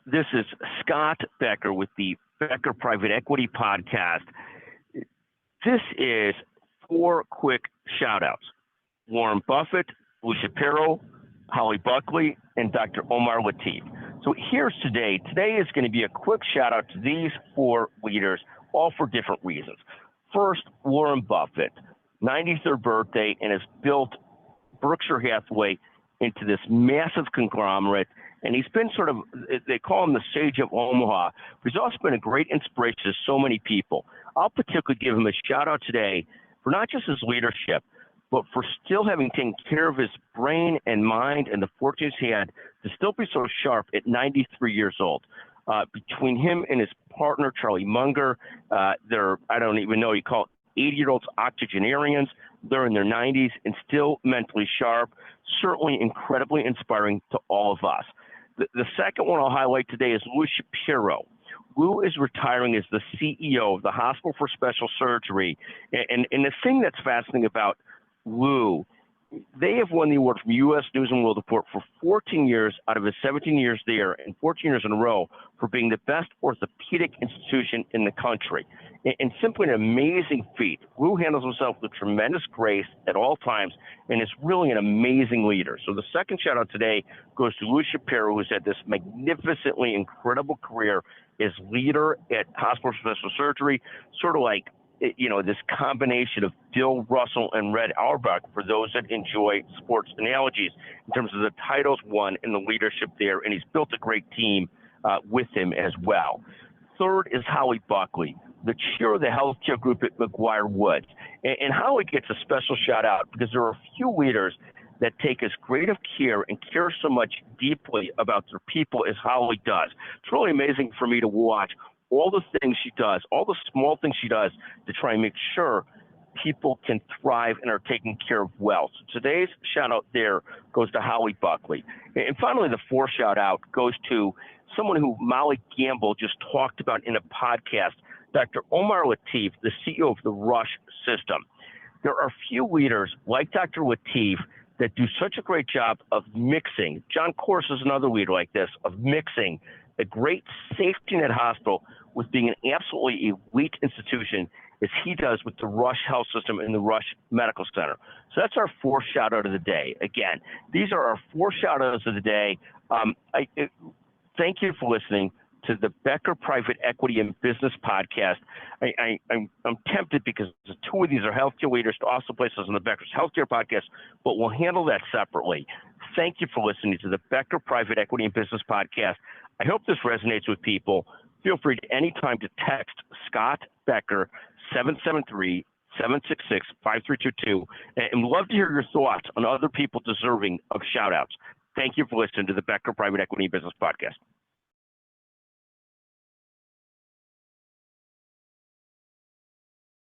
This is Scott Becker with the Becker Private Equity Podcast. This is 4 quick shout-outs. Warren Buffett, Lou Shapiro, Holly Buckley, and Dr. Omar Lateef. So here's today. Today is going to be a quick shout-out to these 4 leaders, all for different reasons. First, Warren Buffett, 93rd birthday, and has built Berkshire Hathaway into this massive conglomerate. And he's been sort of, they call him the sage of Omaha, but he's also been a great inspiration to so many people. I'll particularly give him a shout out today for not just his leadership, but for still having taken care of his brain and mind and the fortunes he had to still be so sharp at 93 years old. Between him and his partner, Charlie Munger, they're, I don't even know, you call it 80-year-olds octogenarians. They're in their 90s and still mentally sharp, certainly incredibly inspiring to all of us. The second one I'll highlight today is Lou Shapiro. Lou is retiring as the CEO of the Hospital for Special Surgery. And the thing that's fascinating about Lou, they have won the award from U.S. News and World Report for 14 years out of his 17 years there and 14 years in a row for being the best orthopedic institution in the country. And simply an amazing feat. Lou handles himself with tremendous grace at all times and is really an amazing leader. So the second shout out today goes to Lou Shapiro, who's had this magnificently incredible career as leader at Hospital for Special Surgery, sort of like, you know, this combination of Bill Russell and Red Auerbach for those that enjoy sports analogies in terms of the titles won and the leadership there. And he's built a great team with him as well. Third is Holly Buckley, the chair of the healthcare group at McGuire Woods. And Holly gets a special shout out because there are a few leaders that take as great of care and care so much deeply about their people as Holly does. It's really amazing for me to watch all the things she does, all the small things she does to try and make sure people can thrive and are taken care of well. So today's shout out there goes to Holly Buckley. And finally, the fourth shout out goes to someone who Molly Gamble just talked about in a podcast, Dr. Omar Lateef, the CEO of the Rush system. There are few leaders like Dr. Lateef that do such a great job of mixing. John Corse is another leader like this, of mixing a great safety net hospital with being an absolutely elite institution as he does with the Rush Health System and the Rush Medical Center. So that's our fourth shout out of the day. Again, these are our 4 shout outs of the day. Thank you for listening to the Becker Private Equity and Business Podcast. I'm tempted because 2 of these are healthcare leaders to also place us on the Becker's Healthcare Podcast, but we'll handle that separately. Thank you for listening to the Becker Private Equity and Business Podcast. I hope this resonates with people. Feel free to anytime to text Scott Becker 773-766-5322, and we'd love to hear your thoughts on other people deserving of shout outs. Thank you for listening to the Becker Private Equity and Business Podcast.